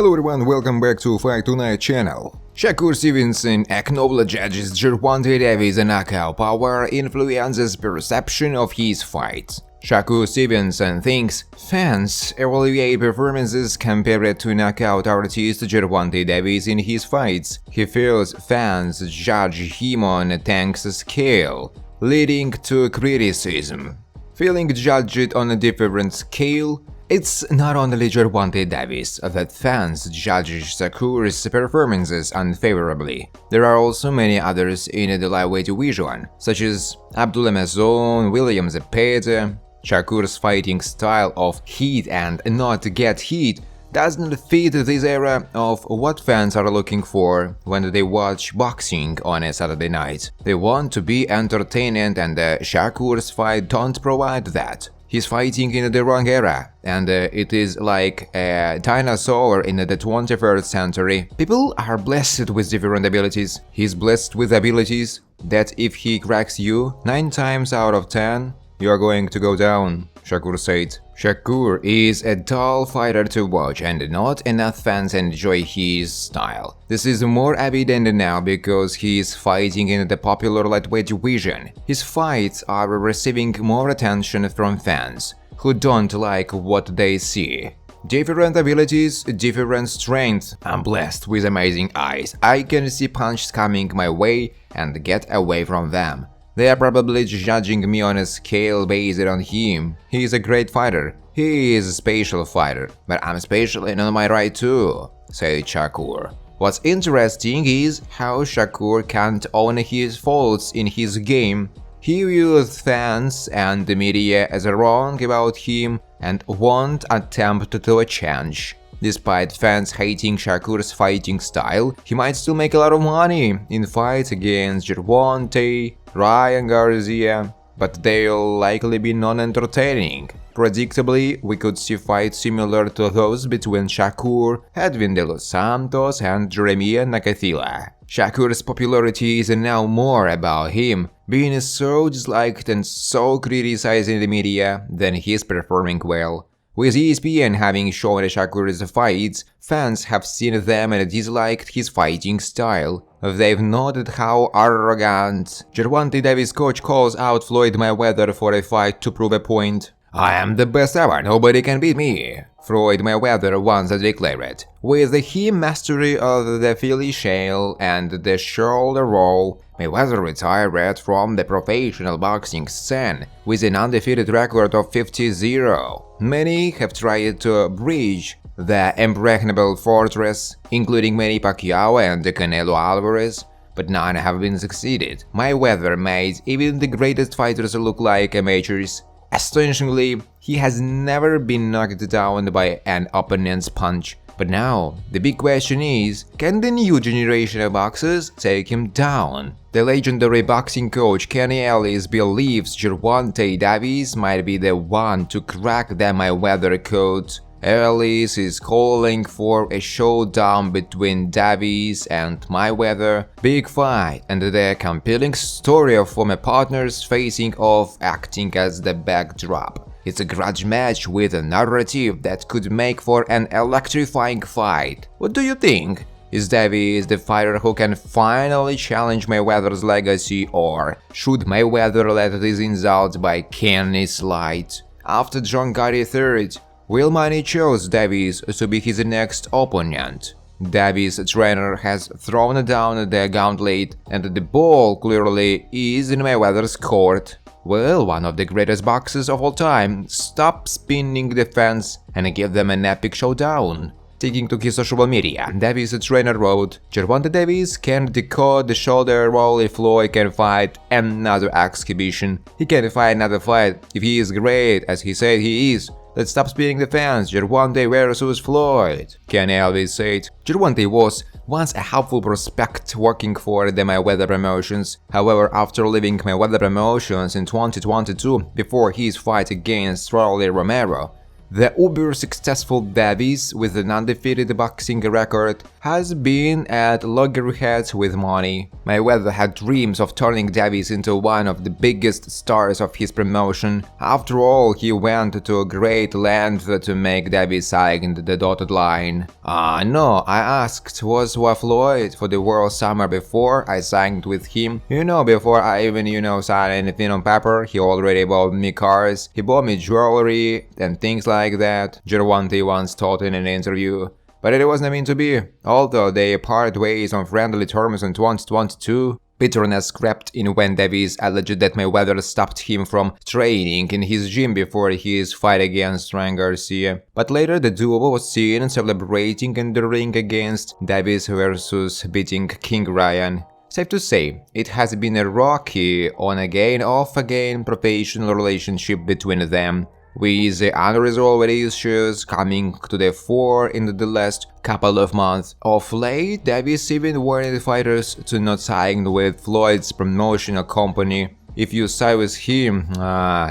Hello everyone, welcome back to Fight Tonight channel. Shakur Stevenson acknowledges Gervonta Davis' knockout power influences perception of his fight. Shakur Stevenson thinks fans evaluate performances compared to knockout artist Gervonta Davis in his fights. He feels fans judge him on a tanks scale, leading to criticism. Feeling judged on a different scale, it's not only Gervonta Davis that fans judge Shakur's performances unfavorably. There are also many others in the lightweight division, such as Abdullah Mazon, William Zepeda. Shakur's fighting style of hit and not get hit doesn't fit this era of what fans are looking for when they watch boxing on a Saturday night. They want to be entertained, and Shakur's fight don't provide that. He's fighting in the wrong era, and it is like a dinosaur in the 21st century. People are blessed with different abilities. He's blessed with abilities that if he cracks you 9 times out of 10, you are going to go down, Shakur said. Shakur is a dull fighter to watch, and not enough fans enjoy his style. This is more evident now because he is fighting in the popular lightweight division. His fights are receiving more attention from fans, who don't like what they see. Different abilities, different strength. I'm blessed with amazing eyes. I can see punches coming my way and get away from them. They are probably judging me on a scale based on him. He is a great fighter. He is a special fighter, but I'm special and on my right too, said Shakur. What's interesting is how Shakur can't own his faults in his game. He views fans and the media as wrong about him and won't attempt to change. Despite fans hating Shakur's fighting style, he might still make a lot of money in fights against Gervonta, Ryan Garcia, but they'll likely be non-entertaining. Predictably, we could see fights similar to those between Shakur, Edwin de los Santos, and Jeremiah Nakatila. Shakur's popularity is now more about him being so disliked and so criticized in the media than he's performing well. With ESPN having shown Shakur's fights, fans have seen them and disliked his fighting style. They've noted how arrogant. Gervonta Davis' coach calls out Floyd Mayweather for a fight to prove a point. "I am the best ever, nobody can beat me," Floyd Mayweather once declared. With his mastery of the Philly shell and the shoulder roll, Mayweather retired from the professional boxing scene with an undefeated record of 50-0. Many have tried to breach the impregnable fortress, including Manny Pacquiao and Canelo Alvarez, but none have been succeeded. Mayweather made even the greatest fighters look like amateurs. Astonishingly, he has never been knocked down by an opponent's punch. But now, the big question is, can the new generation of boxers take him down? The legendary boxing coach Kenny Ellis believes Gervonta Davis might be the one to crack the Mayweather code. Ellis is calling for a showdown between Davis and Mayweather, big fight, and the compelling story of former partners facing off acting as the backdrop. It's a grudge match with a narrative that could make for an electrifying fight. What do you think? Is Davis the fighter who can finally challenge Mayweather's legacy, or should Mayweather let this insult by Kenny slide? After John Gotti III, Will Money chose Davis to be his next opponent. Davis' trainer has thrown down the gauntlet, and the ball clearly is in Mayweather's court. Will one of the greatest boxers of all time stop spinning the fence and give them an epic showdown? Taking to his social media, Davis' trainer wrote, "Gervonta Davis can decode the shoulder roll if Floyd can fight another exhibition. He can fight another fight if he is great as he said he is. Let's stop spinning the fans, Gervonta versus Floyd." Kenny Elvis said, "Gervonta was once a helpful prospect working for the Mayweather Promotions. However, after leaving Mayweather Promotions in 2022 before his fight against Rolly Romero, The uber-successful Davis, with an undefeated boxing record, has been at loggerheads with money. Mayweather had dreams of turning Davis into one of the biggest stars of his promotion. After all, he went to a great length to make Davis sign the dotted line. No, I asked, was Floyd for the World Summer before I signed with him? Before I even, signed anything on paper, he already bought me cars, he bought me jewelry and things like that, Gervonta once told in an interview. But it wasn't meant to be. Although they parted ways on friendly terms in 2022, bitterness crept in when Davis alleged that Mayweather stopped him from training in his gym before his fight against Ryan Garcia. But later the duo was seen celebrating in the ring against Davis versus beating King Ryan. Safe to say, it has been a rocky, on-again, off-again professional relationship between them, with unresolved issues coming to the fore in the last couple of months. Of late, Davis even warned fighters to not sign with Floyd's promotional company. If you side with him,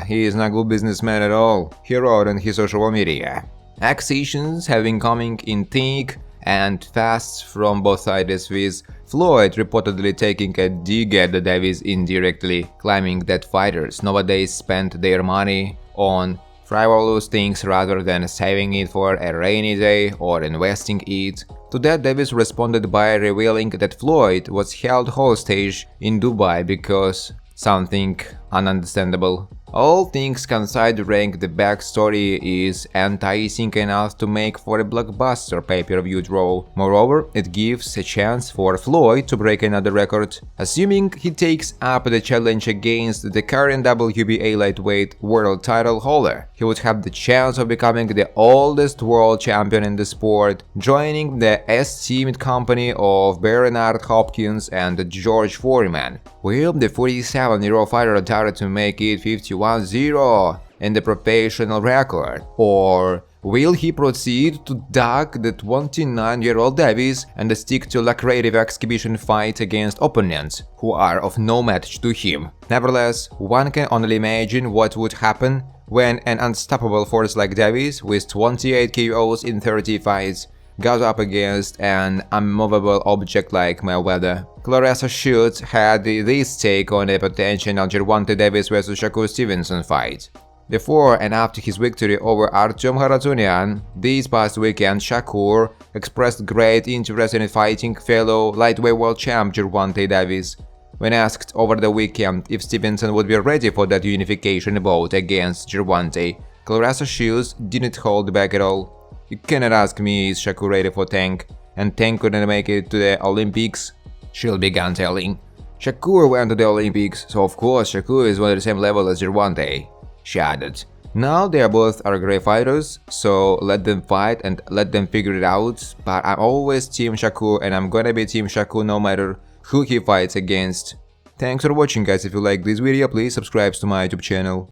he is not a good businessman at all, he wrote on his social media. Accusations have been coming in thick and fast from both sides, with Floyd reportedly taking a dig at Davis indirectly, claiming that fighters nowadays spend their money on frivolous things rather than saving it for a rainy day or investing it. To that, Davis responded by revealing that Floyd was held hostage in Dubai because something ununderstandable. All things considering, the backstory is enticing enough to make for a blockbuster pay-per-view draw. Moreover, it gives a chance for Floyd to break another record. Assuming he takes up the challenge against the current WBA lightweight world title holder, he would have the chance of becoming the oldest world champion in the sport, joining the esteemed company of Bernard Hopkins and George Foreman. Will the 47-year-old fighter dare to make it 51-0 in the professional record? Or will he proceed to dog the 29-year-old Davis and stick to a lucrative exhibition fight against opponents who are of no match to him? Nevertheless, one can only imagine what would happen when an unstoppable force like Davis, with 28 KOs in 30 fights, goes up against an unmovable object like Mayweather. Clarissa Shields had this take on a potential Gervonta Davis vs Shakur Stevenson fight. Before and after his victory over Artyom Haratunian this past weekend, Shakur expressed great interest in fighting fellow lightweight world champ Gervonta Davis. When asked over the weekend if Stevenson would be ready for that unification bout against Gervonta, Clarissa Shields didn't hold back at all. "You cannot ask me is Shakur ready for Tank, and Tank couldn't make it to the Olympics," Shields began telling. "Shakur went to the Olympics, so of course Shakur is on the same level as Gervonta," she added. "Now they both are great fighters, so let them fight and let them figure it out, but I'm always Team Shakur and I'm gonna be Team Shakur no matter who he fights against." Thanks for watching, guys. If you like this video, please subscribe to my YouTube channel.